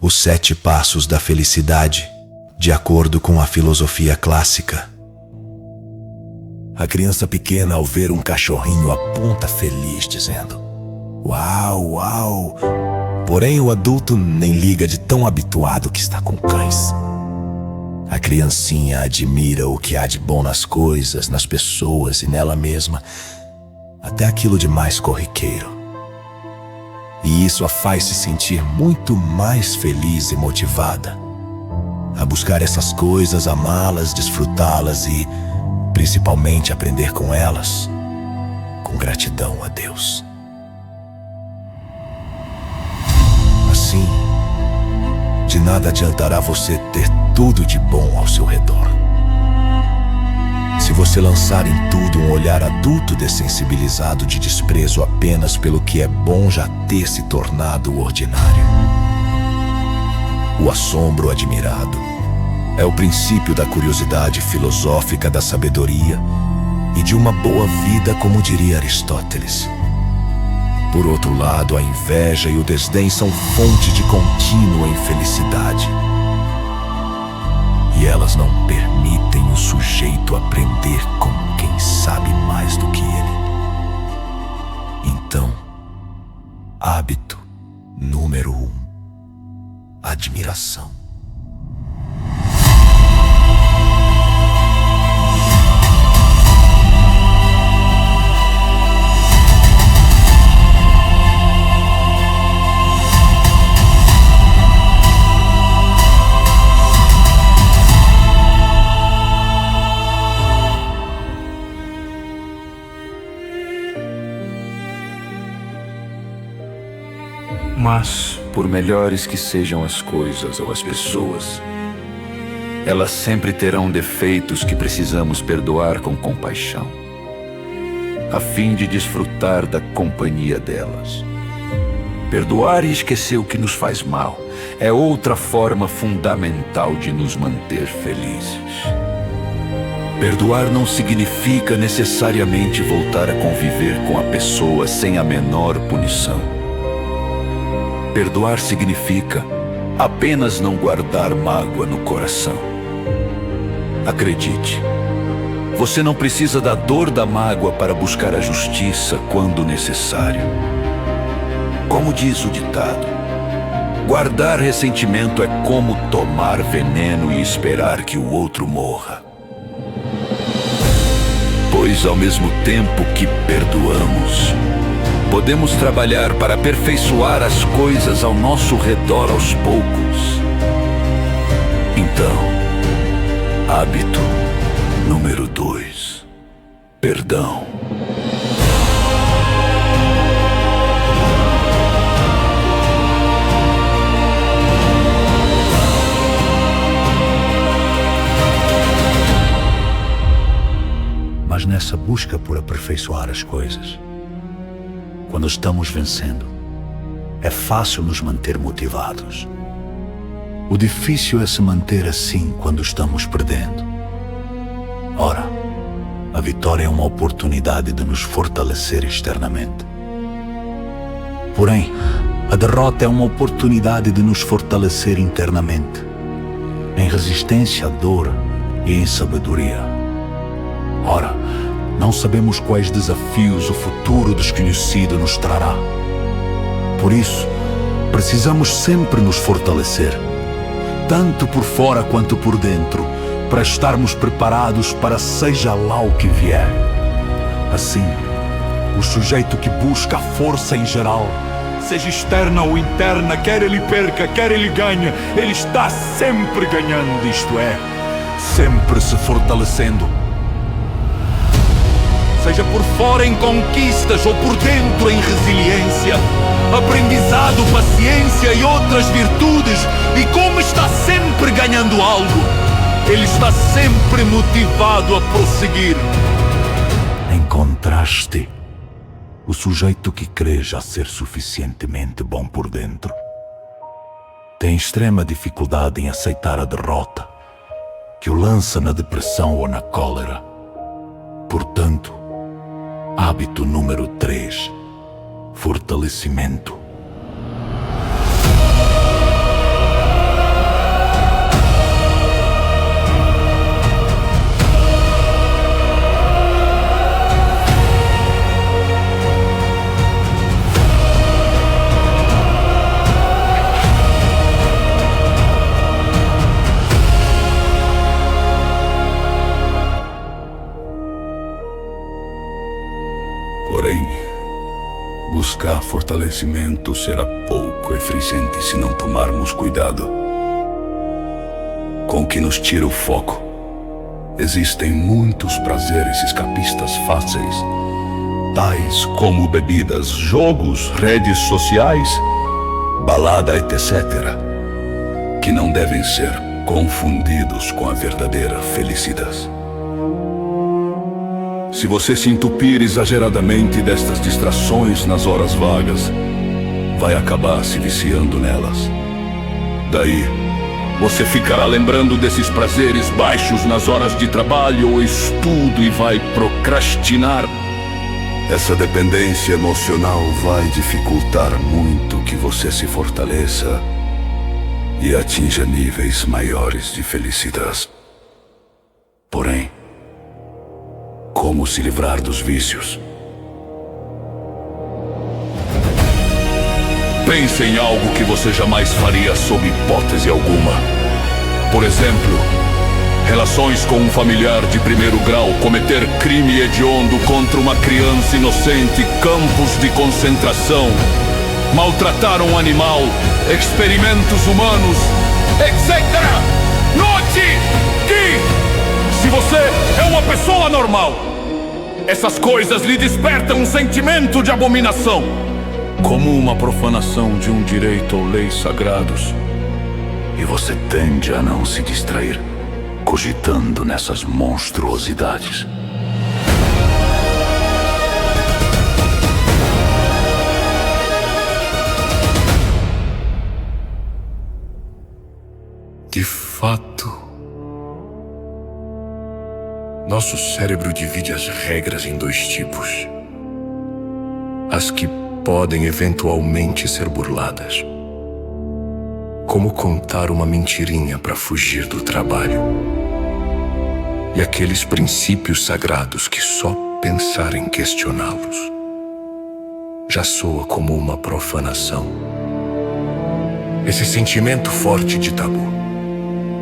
Os 7 passos da felicidade, de acordo com a filosofia clássica. A criança pequena, ao ver um cachorrinho, aponta feliz, dizendo: "Uau, uau!" Porém, o adulto nem liga de tão habituado que está com cães. A criancinha admira o que há de bom nas coisas, nas pessoas e nela mesma, até aquilo de mais corriqueiro. E isso a faz se sentir muito mais feliz e motivada a buscar essas coisas, amá-las, desfrutá-las e, principalmente, aprender com elas, com gratidão a Deus. Assim, de nada adiantará você ter tudo de bom ao seu redor, se você lançar em tudo um olhar adulto dessensibilizado de desprezo apenas pelo que é bom já ter se tornado ordinário. O assombro admirado é o princípio da curiosidade filosófica, da sabedoria e de uma boa vida, como diria Aristóteles. Por outro lado, a inveja e o desdém são fonte de contínua infelicidade. E elas não permitem o sujeito aprender com quem sabe mais do que ele. Então, hábito número 1: admiração. Mas, por melhores que sejam as coisas ou as pessoas, elas sempre terão defeitos que precisamos perdoar com compaixão, a fim de desfrutar da companhia delas. Perdoar e esquecer o que nos faz mal é outra forma fundamental de nos manter felizes. Perdoar não significa necessariamente voltar a conviver com a pessoa sem a menor punição. Perdoar significa apenas não guardar mágoa no coração. Acredite, você não precisa da dor da mágoa para buscar a justiça quando necessário. Como diz o ditado, guardar ressentimento é como tomar veneno e esperar que o outro morra. Pois ao mesmo tempo que perdoamos, podemos trabalhar para aperfeiçoar as coisas ao nosso redor aos poucos. Então, hábito número 2: perdão. Mas nessa busca por aperfeiçoar as coisas, quando estamos vencendo, é fácil nos manter motivados. O difícil é se manter assim quando estamos perdendo. Ora, a vitória é uma oportunidade de nos fortalecer externamente. Porém, a derrota é uma oportunidade de nos fortalecer internamente, em resistência à dor e em sabedoria. Ora, não sabemos quais desafios o futuro desconhecido nos trará. Por isso, precisamos sempre nos fortalecer, tanto por fora quanto por dentro, para estarmos preparados para seja lá o que vier. Assim, o sujeito que busca a força em geral, seja externa ou interna, quer ele perca, quer ele ganhe, ele está sempre ganhando, isto é, sempre se fortalecendo. Seja por fora em conquistas ou por dentro em resiliência, aprendizado, paciência e outras virtudes. E como está sempre ganhando algo, ele está sempre motivado a prosseguir. Em contraste, o sujeito que crê já ser suficientemente bom por dentro tem extrema dificuldade em aceitar a derrota, que o lança na depressão ou na cólera. Portanto, hábito número 3: fortalecimento. fortalecimento será pouco eficiente se não tomarmos cuidado com o que nos tira o foco. Existem muitos prazeres escapistas fáceis, tais como bebidas, jogos, redes sociais, balada, etc., que não devem ser confundidos com a verdadeira felicidade. Se você se entupir exageradamente destas distrações nas horas vagas, vai acabar se viciando nelas. Daí, você ficará lembrando desses prazeres baixos nas horas de trabalho ou estudo e vai procrastinar. Essa dependência emocional vai dificultar muito que você se fortaleça e atinja níveis maiores de felicidade. Porém, como se livrar dos vícios? Pense em algo que você jamais faria sob hipótese alguma. Por exemplo, relações com um familiar de primeiro grau, cometer crime hediondo contra uma criança inocente, campos de concentração, maltratar um animal, experimentos humanos, etc. Note que, se você é uma pessoa normal, essas coisas lhe despertam um sentimento de abominação, como uma profanação de um direito ou leis sagrados, e você tende a não se distrair cogitando nessas monstruosidades. De fato, nosso cérebro divide as regras em dois tipos: as que podem eventualmente ser burladas, como contar uma mentirinha para fugir do trabalho, e aqueles princípios sagrados que só pensar em questioná-los já soa como uma profanação. Esse sentimento forte de tabu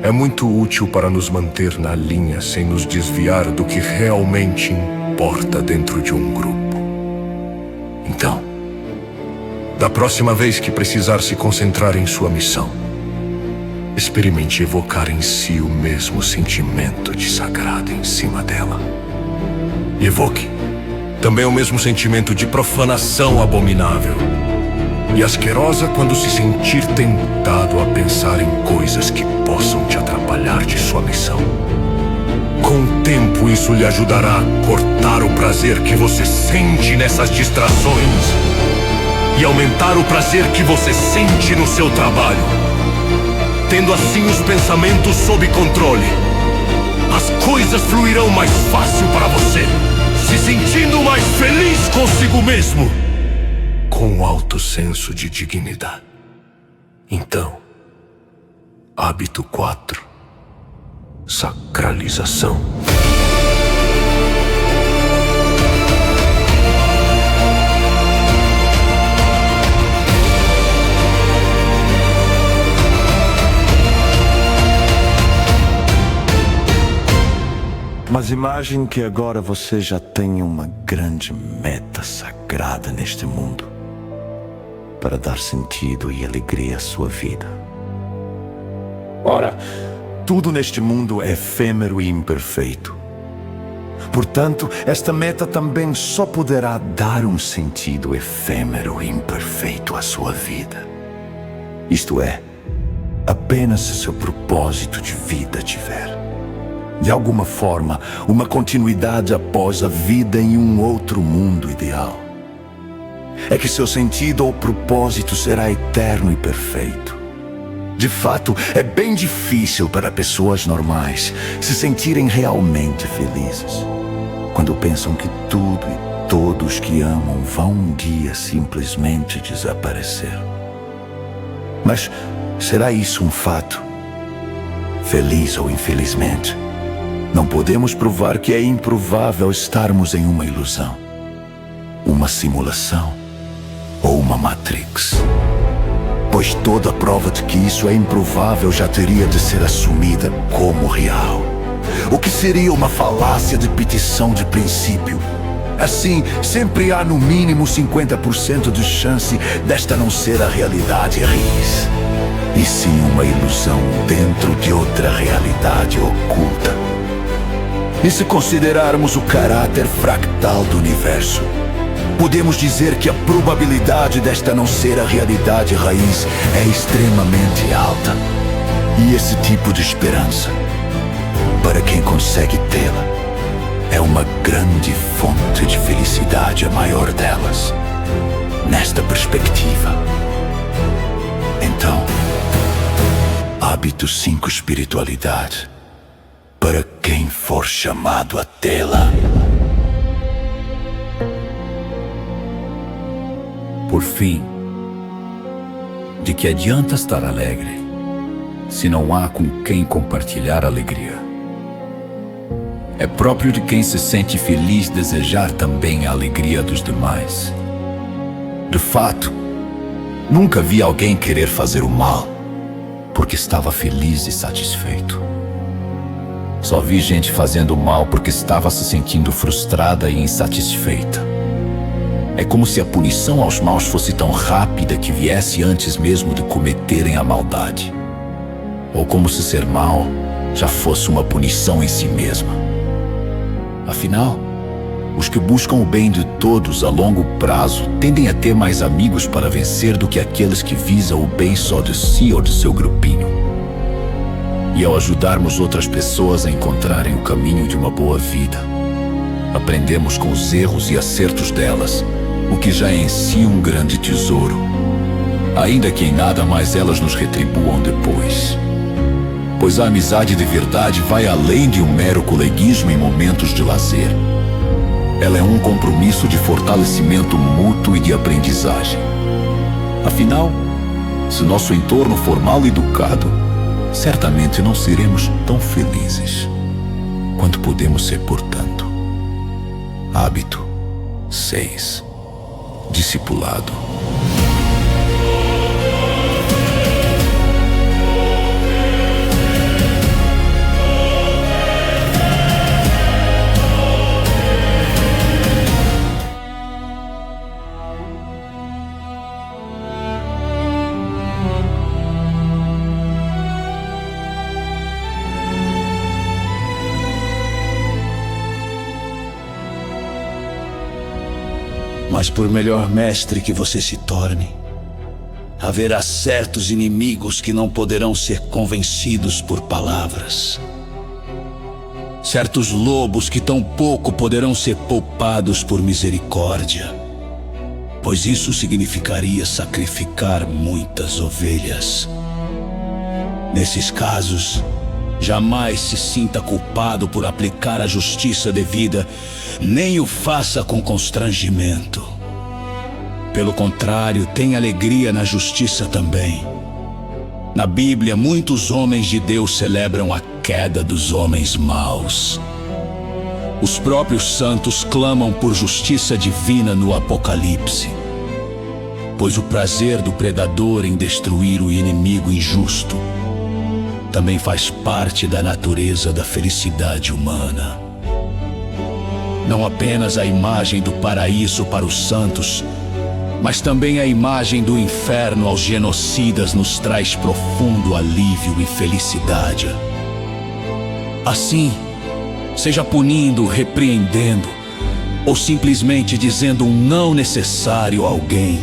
é muito útil para nos manter na linha sem nos desviar do que realmente importa dentro de um grupo. Então, da próxima vez que precisar se concentrar em sua missão, experimente evocar em si o mesmo sentimento de sagrado em cima dela. Evoque também o mesmo sentimento de profanação abominável e asquerosa quando se sentir tentado a pensar em coisas que possam te atrapalhar de sua missão. Com o tempo, isso lhe ajudará a cortar o prazer que você sente nessas distrações e aumentar o prazer que você sente no seu trabalho. Tendo assim os pensamentos sob controle, as coisas fluirão mais fácil para você, se sentindo mais feliz consigo mesmo, com um alto senso de dignidade. Então, hábito 4: sacralização. Mas imagine que agora você já tem uma grande meta sagrada neste mundo para dar sentido e alegria à sua vida. Ora, tudo neste mundo é efêmero e imperfeito. Portanto, esta meta também só poderá dar um sentido efêmero e imperfeito à sua vida. Isto é, apenas se seu propósito de vida tiver, de alguma forma, uma continuidade após a vida em um outro mundo ideal. É que seu sentido ou propósito será eterno e perfeito. De fato, é bem difícil para pessoas normais se sentirem realmente felizes quando pensam que tudo e todos que amam vão um dia simplesmente desaparecer. Mas será isso um fato? Feliz ou infelizmente, não podemos provar que é improvável estarmos em uma ilusão, uma simulação ou uma Matrix. Pois toda prova de que isso é improvável já teria de ser assumida como real. O que seria uma falácia de petição de princípio, Assim, sempre há no mínimo 50% de chance desta não ser a realidade raiz, e sim uma ilusão dentro de outra realidade oculta. E se considerarmos o caráter fractal do universo, podemos dizer que a probabilidade desta não ser a realidade raiz é extremamente alta. E esse tipo de esperança, para quem consegue tê-la, é uma grande fonte de felicidade, a maior delas, nesta perspectiva. Então, hábito 5: espiritualidade, para quem for chamado a tê-la. Por fim, de que adianta estar alegre se não há com quem compartilhar a alegria? É próprio de quem se sente feliz desejar também a alegria dos demais. De fato, nunca vi alguém querer fazer o mal porque estava feliz e satisfeito. Só vi gente fazendo o mal porque estava se sentindo frustrada e insatisfeita. É como se a punição aos maus fosse tão rápida que viesse antes mesmo de cometerem a maldade. Ou como se ser mal já fosse uma punição em si mesma. Afinal, os que buscam o bem de todos a longo prazo tendem a ter mais amigos para vencer do que aqueles que visam o bem só de si ou de seu grupinho. E ao ajudarmos outras pessoas a encontrarem o caminho de uma boa vida, aprendemos com os erros e acertos delas, o que já é em si um grande tesouro, ainda que em nada mais elas nos retribuam depois. Pois a amizade de verdade vai além de um mero coleguismo em momentos de lazer. Ela é um compromisso de fortalecimento mútuo e de aprendizagem. Afinal, se nosso entorno for mal educado, certamente não seremos tão felizes quanto podemos ser, portanto. Hábito 6: discipulado. Mas por melhor mestre que você se torne, haverá certos inimigos que não poderão ser convencidos por palavras. Certos lobos que tão pouco poderão ser poupados por misericórdia, pois isso significaria sacrificar muitas ovelhas. Nesses casos, jamais se sinta culpado por aplicar a justiça devida, nem o faça com constrangimento. Pelo contrário, tenha alegria na justiça também. Na Bíblia, muitos homens de Deus celebram a queda dos homens maus. Os próprios santos clamam por justiça divina no Apocalipse, pois o prazer do predador em destruir o inimigo injusto também faz parte da natureza da felicidade humana. Não apenas a imagem do paraíso para os santos, mas também a imagem do inferno aos genocidas nos traz profundo alívio e felicidade. Assim, seja punindo, repreendendo, ou simplesmente dizendo um não necessário a alguém,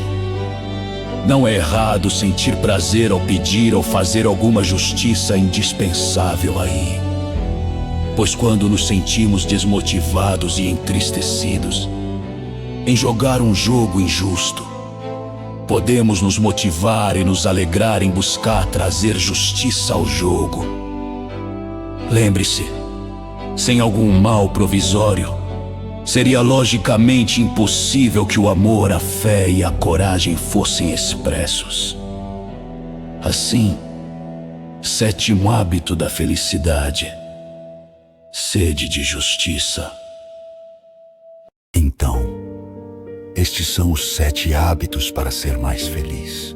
não é errado sentir prazer ao pedir ou fazer alguma justiça indispensável aí. Pois quando nos sentimos desmotivados e entristecidos em jogar um jogo injusto, podemos nos motivar e nos alegrar em buscar trazer justiça ao jogo. Lembre-se, sem algum mal provisório, seria logicamente impossível que o amor, a fé e a coragem fossem expressos. Assim, 7º hábito da felicidade: sede de justiça. Então, estes são os 7 hábitos para ser mais feliz: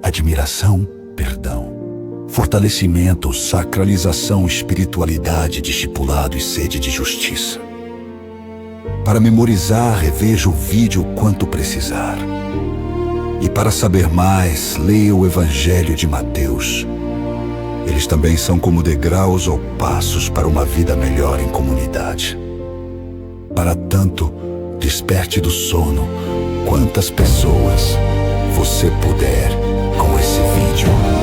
admiração, perdão, fortalecimento, sacralização, espiritualidade, discipulado e sede de justiça. Para memorizar, reveja o vídeo quanto precisar. E para saber mais, leia o Evangelho de Mateus. Eles também são como degraus ou passos para uma vida melhor em comunidade. Para tanto, desperte do sono quantas pessoas você puder com esse vídeo.